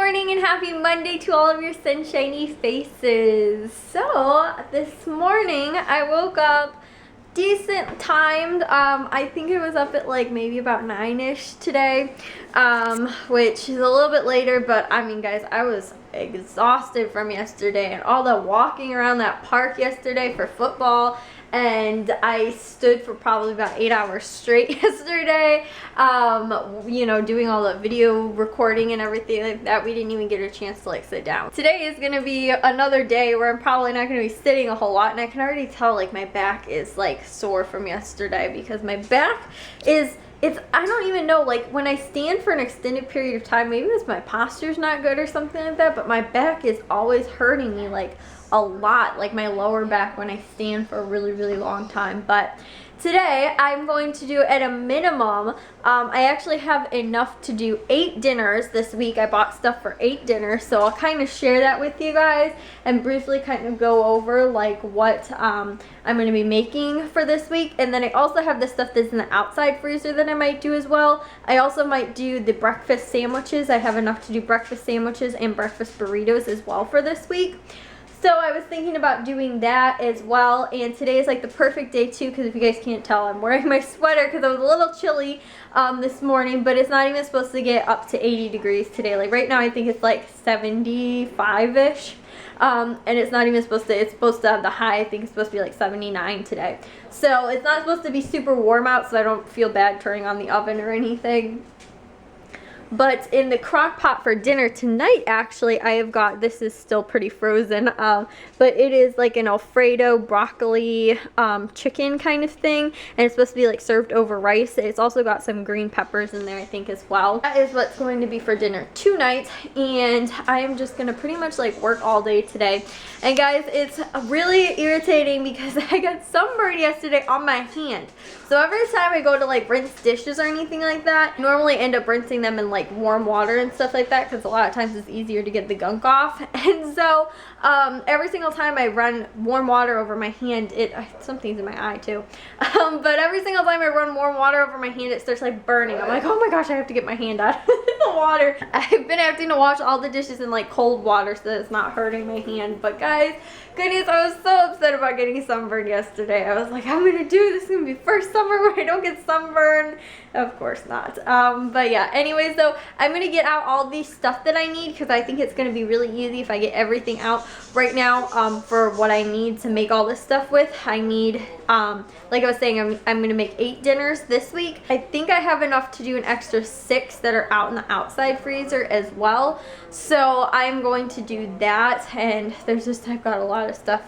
morning and happy Monday to all of your sunshiny faces. So this morning I woke up decent timed. I think it was up at like maybe about 9-ish today, which is a little bit later, but I mean guys, I was exhausted from yesterday and all the walking around that park yesterday for football, and I stood for probably about 8 hours straight yesterday, you know, doing all the video recording and everything like that. We didn't even get a chance to like sit down. Today is gonna be another day where I'm probably not gonna be sitting a whole lot, and I can already tell like my back is like sore from yesterday because my back is, I don't even know, like when I stand for an extended period of time, maybe it's my posture's not good or something like that, but my back is always hurting me like a lot, like my lower back when I stand for a really long time. But today I'm going to do at a minimum, I actually have enough to do 8 dinners this week. I bought stuff for 8 dinners, so I'll kind of share that with you guys and briefly kind of go over like what I'm going to be making for this week. And then I also have the stuff that's in the outside freezer that I might do as well. I also might do the breakfast sandwiches. I have enough to do breakfast sandwiches and breakfast burritos as well for this week. So I was thinking about doing that as well, and today is like the perfect day too, because if you guys can't tell, I'm wearing my sweater because it was a little chilly this morning, but it's not even supposed to get up to 80 degrees today. Like right now I think it's like 75-ish, and it's not even supposed to, it's supposed to have the high, I think it's supposed to be like 79 today. So it's not supposed to be super warm out, so I don't feel bad turning on the oven or anything. But in the crock pot for dinner tonight, actually, I have got, this is still pretty frozen, but it is like an Alfredo broccoli chicken kind of thing, and it's supposed to be like served over rice. It's also got some green peppers in there, I think, as well. That is what's going to be for dinner tonight, and I am just going to pretty much like work all day today. And guys, it's really irritating because I got sunburned yesterday on my hand. So every time I go to like rinse dishes or anything like that, I normally end up rinsing them in like warm water and stuff like that, because a lot of times it's easier to get the gunk off. And so every single time I run warm water over my hand, something's in my eye too, but every single time I run warm water over my hand, it starts like burning. I'm like, oh my gosh, I have to get my hand out of the water. I've been having to wash all the dishes in like cold water so that it's not hurting my hand. But guys, goodness, I was so upset about getting sunburned yesterday. I was like, I'm gonna do this, is gonna be first summer where I don't get sunburned. Of course not. But yeah, anyways, though, I'm gonna get out all the stuff that I need because I think it's gonna be really easy if I get everything out right now. For what I need to make all this stuff with, I need, like I was saying, I'm gonna make 8 dinners this week. I think I have enough to do an extra 6 that are out in the outside freezer as well. So I'm going to do that, and there's just, I've got a lot of stuff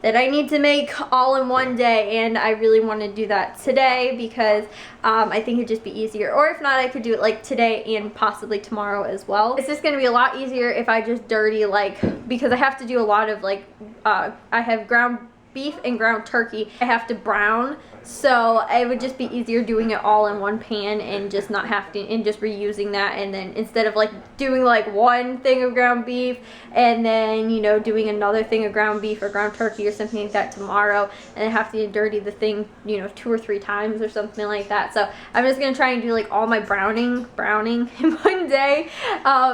that I need to make all in one day, and I really want to do that today because I think it'd just be easier. Or if not, I could do it like today and possibly tomorrow as well. It's just going to be a lot easier if I just dirty, like, because I have to do a lot of like, I have ground beef and ground turkey I have to brown, so it would just be easier doing it all in one pan and just not having, and just reusing that. And then instead of like doing like one thing of ground beef and then, you know, doing another thing of ground beef or ground turkey or something like that tomorrow, and then have to dirty the thing, you know, 2 or 3 times or something like that. So I'm just gonna try and do like all my browning in one day,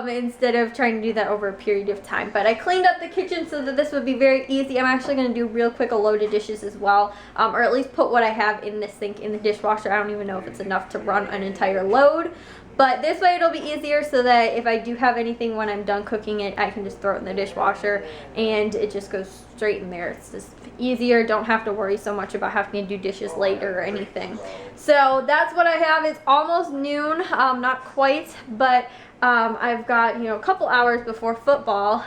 instead of trying to do that over a period of time. But I cleaned up the kitchen so that this would be very easy. I'm actually gonna do real quick a load of dishes as well, or at least put what I have in this sink in the dishwasher. I don't even know if it's enough to run an entire load, but this way it'll be easier so that if I do have anything when I'm done cooking it, I can just throw it in the dishwasher and it just goes straight in there. It's just easier, don't have to worry so much about having to do dishes later or anything. So that's what I have. It's almost noon, not quite, but I've got, you know, a couple hours before football,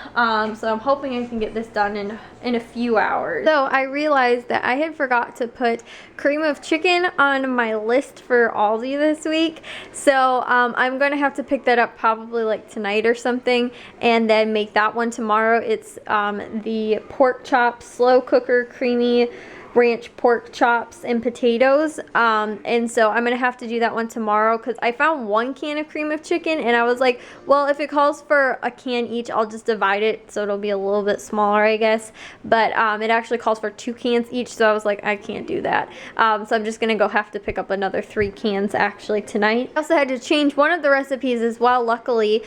so I'm hoping I can get this done in a few hours. So I realized that I had forgot to put cream of chicken on my list for Aldi this week, so I'm going to have to pick that up probably like tonight or something, and then make that one tomorrow. It's the pork chop slow cooker creamy ranch pork chops and potatoes, and so I'm gonna have to do that one tomorrow because I found 1 can of cream of chicken and I was like, well, if it calls for a can each, I'll just divide it so it'll be a little bit smaller, I guess, but it actually calls for 2 cans each, so I was like, I can't do that, so I'm just gonna go have to pick up another 3 cans actually tonight. I also had to change one of the recipes as well, luckily,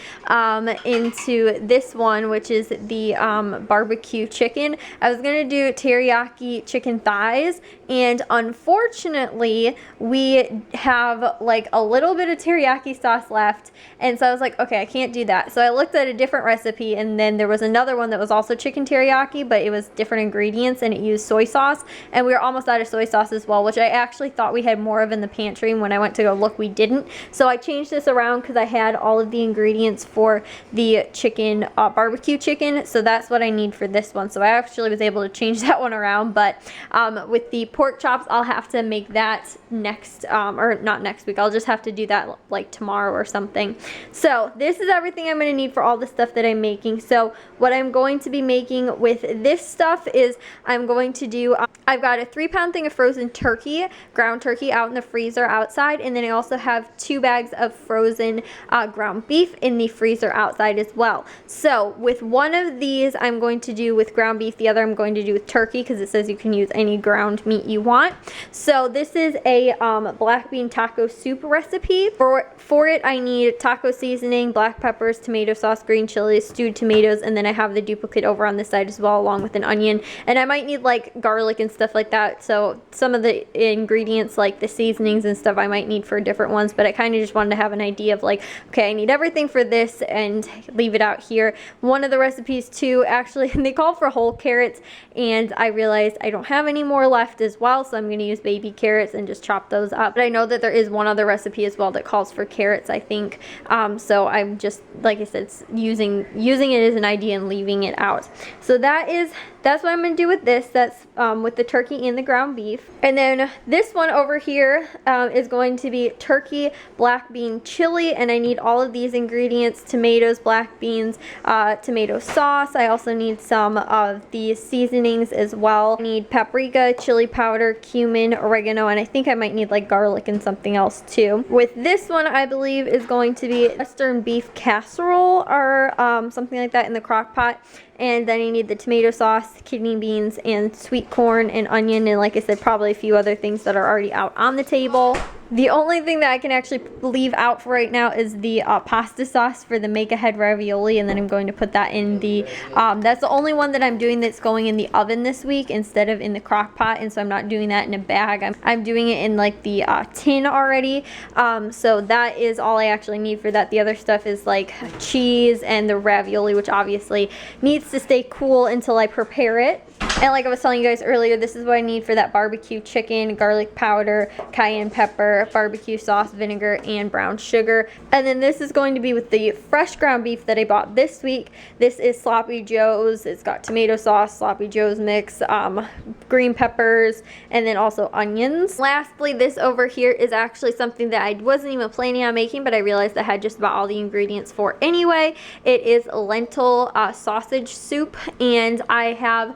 into this one, which is the barbecue chicken. I was gonna do teriyaki chicken thighs, and unfortunately we have like a little bit of teriyaki sauce left, and so I was like, okay, I can't do that. So I looked at a different recipe, and then there was another one that was also chicken teriyaki, but it was different ingredients and it used soy sauce, and we were almost out of soy sauce as well, which I actually thought we had more of in the pantry, and when I went to go look, we didn't. So I changed this around because I had all of the ingredients for the chicken barbecue chicken, so that's what I need for this one. So I actually was able to change that one around, but with the pork chops, I'll have to make that next, or not next week, I'll just have to do that like tomorrow or something. So this is everything I'm going to need for all the stuff that I'm making. So what I'm going to be making with this stuff is I'm going to do, I've got a 3-pound thing of frozen turkey, ground turkey out in the freezer outside, and then I also have 2 bags of frozen ground beef in the freezer outside as well. So with one of these I'm going to do with ground beef, the other I'm going to do with turkey because it says you can use any ground meat you want. So this is a black bean taco soup recipe. For it I need taco seasoning, black peppers, tomato sauce, green chilies, stewed tomatoes, and then I have the duplicate over on this side as well, along with an onion, and I might need like garlic and stuff like that. So some of the ingredients like the seasonings and stuff I might need for different ones, but I kind of just wanted to have an idea of like, okay, I need everything for this and leave it out here. One of the recipes too, actually they call for whole carrots, and I realized I don't have any more left as well, so I'm going to use baby carrots and just chop those up. But I know that there is one other recipe as well that calls for carrots, I think, so I'm just, like I said, using it as an idea and leaving it out. So that's what I'm going to do with this. That's with the turkey and the ground beef. And then this one over here is going to be turkey black bean chili, and I need all of these ingredients: tomatoes, black beans, tomato sauce. I also need some of the seasonings as well. I need paprika, chili powder, cumin, oregano, and I think I might need like garlic and something else too. With this one, I believe is going to be Western beef casserole or something like that in the crock pot. And then I need the tomato sauce, kidney beans, and sweet corn and onion, and like I said, probably a few other things that are already out on the table. The only thing that I can actually leave out for right now is the pasta sauce for the make-ahead ravioli, and then I'm going to put that in the, that's the only one that I'm doing that's going in the oven this week instead of in the crock pot, and so I'm not doing that in a bag. I'm doing it in like the tin already, so that is all I actually need for that. The other stuff is like cheese and the ravioli, which obviously needs to stay cool until I prepare it. And like I was telling you guys earlier, this is what I need for that barbecue chicken: garlic powder, cayenne pepper, barbecue sauce, vinegar, and brown sugar. And then this is going to be with the fresh ground beef that I bought this week. This is Sloppy Joe's. It's got tomato sauce, Sloppy Joe's mix, green peppers, and then also onions. Lastly, this over here is actually something that I wasn't even planning on making, but I realized I had just about all the ingredients for anyway. It is lentil sausage soup, and I have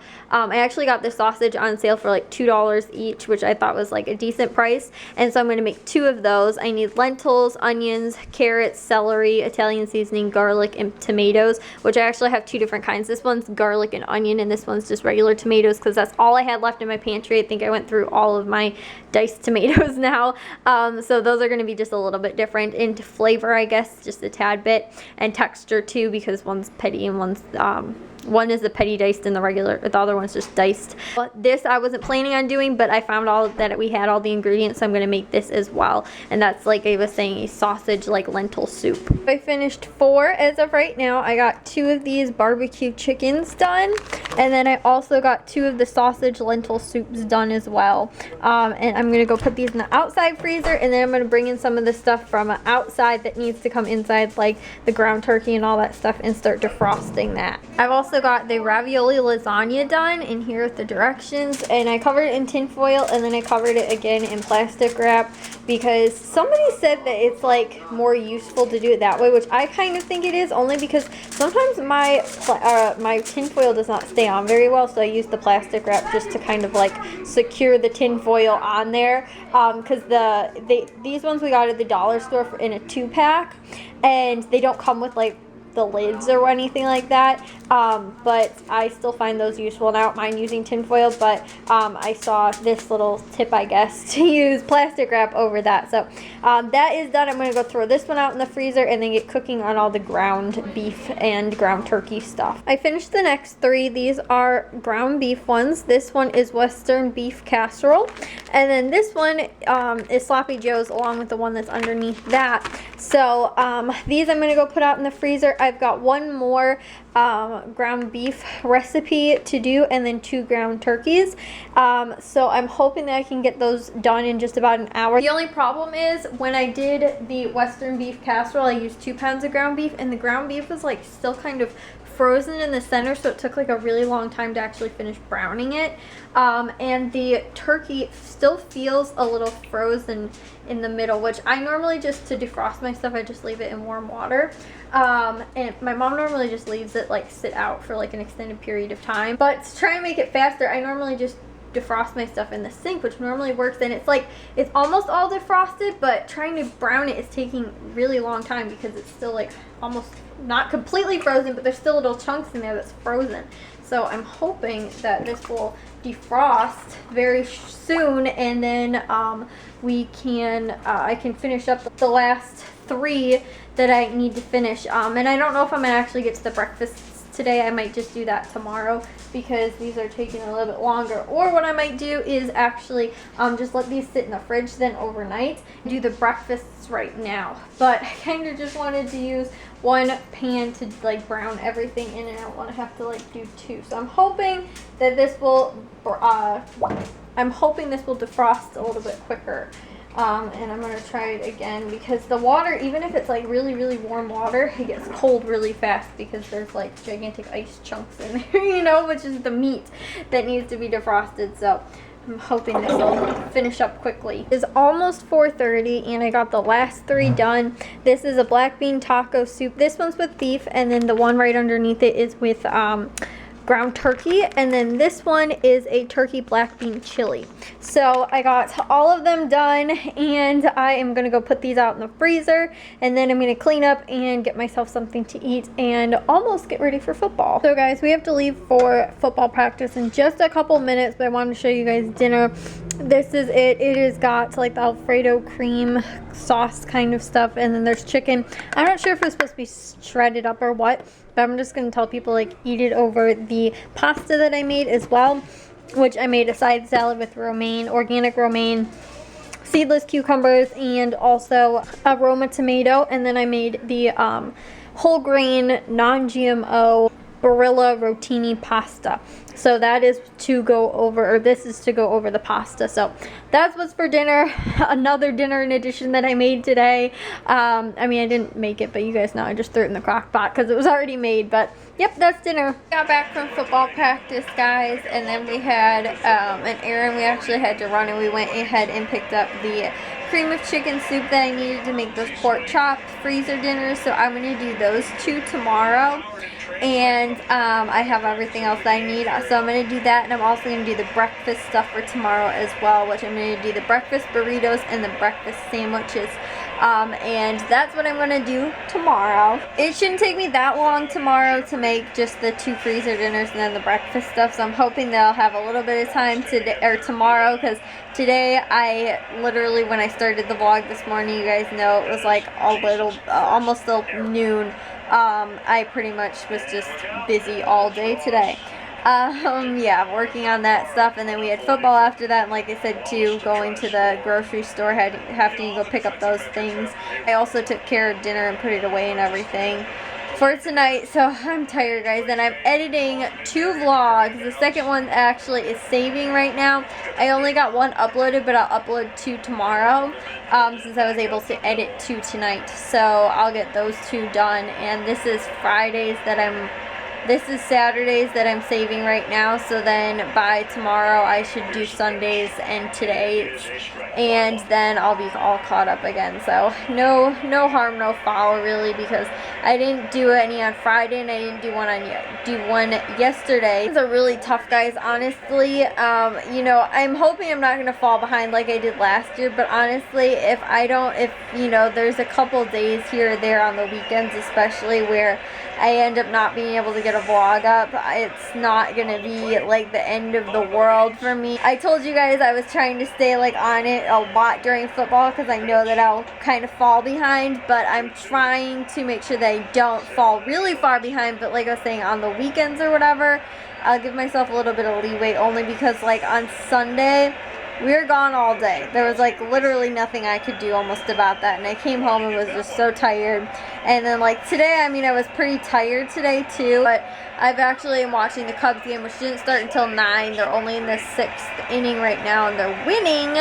I actually got the sausage on sale for like $2 each, which I thought was like a decent price, and so I'm going to make 2 of those. I need lentils, onions, carrots, celery, Italian seasoning, garlic, and tomatoes, which I actually have 2 different kinds. This one's garlic and onion, and this one's just regular tomatoes because that's all I had left in my pantry. I think I went through all of my diced tomatoes now, so those are going to be just a little bit different in flavor, I guess, just a tad bit, and texture too, because one's petty and one's one is the petty diced and the other one's just diced. But this I wasn't planning on doing, but I found that we had all the ingredients, so I'm going to make this as well. And that's, like I was saying, a sausage like lentil soup. I finished 4 as of right now. I got 2 of these barbecue chickens done, and then I also got 2 of the sausage lentil soups done as well. And I'm going to go put these in the outside freezer, and then I'm going to bring in some of the stuff from outside that needs to come inside, like the ground turkey and all that stuff, and start defrosting that. I've also got the ravioli lasagna done in here with the directions, and I covered it in tin foil, and then I covered it again in plastic wrap because somebody said that it's like more useful to do it that way, which I kind of think it is, only because sometimes my tin foil does not stay on very well, so I used the plastic wrap just to kind of like secure the tin foil on there, because these ones we got at the dollar store in a 2-pack, and they don't come with like the lids or anything like that, but I still find those useful, and I don't mind using tin foil, but I saw this little tip, I guess, to use plastic wrap over that. So that is done. I'm going to go throw this one out in the freezer and then get cooking on all the ground beef and ground turkey stuff. I finished the next 3. These are ground beef ones. This one is Western beef casserole, and then this one is Sloppy Joe's, along with the one that's underneath that. So these I'm going to go put out in the freezer. I've got one more ground beef recipe to do, and then 2 ground turkeys. So I'm hoping that I can get those done in just about an hour. The only problem is when I did the Western beef casserole, I used 2 pounds of ground beef, and the ground beef was like still kind of frozen in the center, so it took like a really long time to actually finish browning it. And the turkey still feels a little frozen in the middle, which I normally, just to defrost my stuff, I just leave it in warm water. And my mom normally just leaves it like sit out for like an extended period of time. But to try and make it faster, I normally just defrost my stuff in the sink, which normally works, and it's like it's almost all defrosted, but trying to brown it is taking really long time because it's still like almost not completely frozen, but there's still little chunks in there that's frozen. So I'm hoping that this will defrost very soon, and then we can I can finish up the last 3 that I need to finish. And I don't know if I'm gonna actually get to the breakfasts today. I might just do that tomorrow because these are taking a little bit longer. Or what I might do is actually just let these sit in the fridge then overnight, do the breakfasts right now. But I kind of just wanted to use one pan to like brown everything in, and I don't want to have to like do 2. So I'm hoping that this will defrost a little bit quicker. And I'm going to try it again, because the water, even if it's like really, really warm water, it gets cold really fast because there's like gigantic ice chunks in there, you know, which is the meat that needs to be defrosted. So I'm hoping this will finish up quickly. It's almost 4:30 and I got the last 3 done. This is a black bean taco soup. This one's with beef, and then the one right underneath it is with ground turkey, and then this one is a turkey black bean chili. So I got all of them done, and I am gonna go put these out in the freezer, and then I'm gonna clean up and get myself something to eat and almost get ready for football. So guys, we have to leave for football practice in just a couple minutes, but I wanted to show you guys dinner. This is it. It has got like the Alfredo cream sauce kind of stuff, and then there's chicken. I'm not sure if it's supposed to be shredded up or what, but I'm just going to tell people like eat it over the pasta that I made as well, which I made a side salad with romaine, organic romaine, seedless cucumbers, and also a Roma tomato, and then I made the whole grain non-GMO Barilla rotini pasta. So that is to go over, or this is to go over the pasta. So that's what's for dinner. Another dinner in addition that I made today. I mean, I didn't make it, but you guys know I just threw it in the crock pot because it was already made. But yep, that's dinner. Got back from football practice, guys, and then we had an errand we actually had to run, and we went ahead and picked up the cream of chicken soup that I needed to make those pork chop freezer dinners. So I'm going to do those 2 tomorrow. And I have everything else that I need, so I'm going to do that, and I'm also going to do the breakfast stuff for tomorrow as well, which I'm going to do the breakfast burritos and the breakfast sandwiches, and that's what I'm going to do tomorrow. It shouldn't take me that long tomorrow to make just the 2 freezer dinners and then the breakfast stuff, so I'm hoping that I'll have a little bit of time today or tomorrow, because today I literally, when I started the vlog this morning, you guys know it was like a little almost till noon. I pretty much was just busy all day today. Yeah, working on that stuff, and then we had football after that, and like I said too, going to the grocery store, have to go pick up those things. I also took care of dinner and put it away and everything for tonight, so I'm tired, guys, and I'm editing 2 vlogs. The second one actually is saving right now. I only got 1 uploaded, but I'll upload 2 tomorrow, since I was able to edit 2 tonight, so I'll get those 2 done. And this is Fridays that I'm this is Saturdays that I'm saving right now, so then by tomorrow I should do Sundays and today's, and then I'll be all caught up again. So no harm, no foul really, because I didn't do any on Friday and I didn't do one yesterday. It's a really tough, guys, honestly. You know, I'm hoping I'm not gonna fall behind like I did last year, but honestly, if you know, there's a couple days here or there on the weekends especially where I end up not being able to get a vlog up, it's not gonna be like the end of the world for me. I told you guys I was trying to stay like on it a lot during football because I know that I'll kind of fall behind, but I'm trying to make sure that I don't fall really far behind. But like I was saying, on the weekends or whatever, I'll give myself a little bit of leeway, only because like on Sunday we were gone all day. There was like literally nothing I could do almost about that, and I came home and was just so tired. And then like today, I mean, I was pretty tired today too, but I've actually been watching the Cubs game, which didn't start until 9. They're only in the 6th inning right now and they're winning,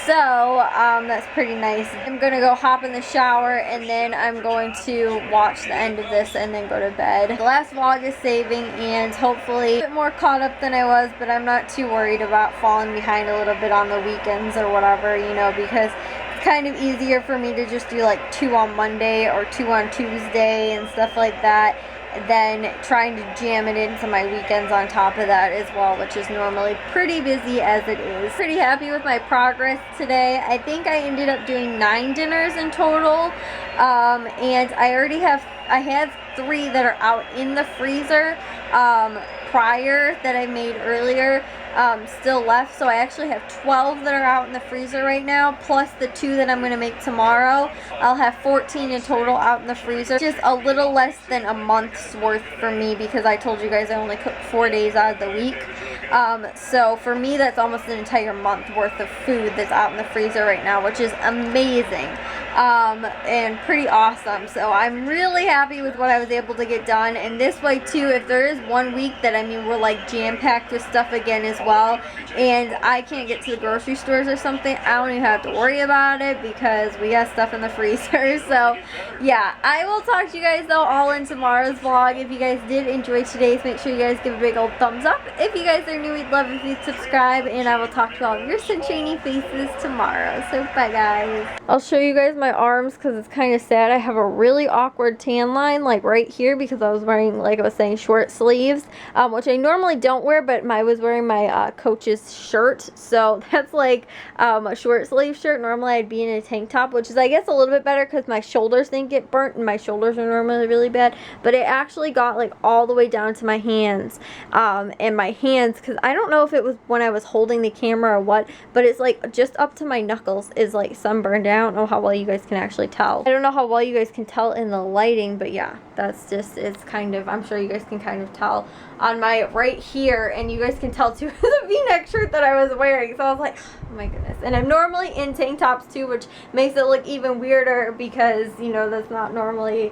so that's pretty nice. I'm gonna go hop in the shower and then I'm going to watch the end of this and then go to bed. The last vlog is saving and hopefully a bit more caught up than I was, but I'm not too worried about falling behind a little bit on the weekends or whatever, you know, because it's kind of easier for me to just do like 2 on Monday or 2 on Tuesday and stuff like that, than trying to jam it into my weekends on top of that as well, which is normally pretty busy as it is. Pretty happy with my progress today. I think I ended up doing 9 dinners in total, and I have 3 that are out in the freezer prior that I made earlier, still left, so I actually have 12 that are out in the freezer right now, plus the 2 that I'm going to make tomorrow. I'll have 14 in total out in the freezer, just a little less than a month's worth for me, because I told you guys I only cook 4 days out of the week. So for me, that's almost an entire month worth of food that's out in the freezer right now, which is amazing, and pretty awesome. So I'm really happy with what I was able to get done. And this way too, if there is one week that, I mean, we're like jam-packed with stuff again as well, and I can't get to the grocery stores or something, I don't even have to worry about it because we got stuff in the freezer. So yeah, I will talk to you guys though all in tomorrow's vlog. If you guys did enjoy today's, make sure you guys give a big old thumbs up. If you guys are new, we'd love if you subscribe, and I will talk to all of your sunshiny faces tomorrow. So bye guys. I'll show you guys my arms because it's kind of sad. I have a really awkward tan line like right here because I was wearing, like I was saying, short sleeves, which I normally don't wear, but I was wearing my coach's shirt, so that's like a short sleeve shirt. Normally I'd be in a tank top, which is, I guess, a little bit better because my shoulders didn't get burnt, and my shoulders are normally really bad, but it actually got like all the way down to my hands, and my hands, because I don't know if it was when I was holding the camera or what, but it's like just up to my knuckles is like sunburned. I don't know how well you guys can actually tell. I don't know how well you guys can tell in the lighting, but yeah, that's just, it's kind of, I'm sure you guys can kind of tell on my right here, and you guys can tell too the v-neck shirt that I was wearing. So I was like, oh my goodness. And I'm normally in tank tops too, which makes it look even weirder because, you know, that's not normally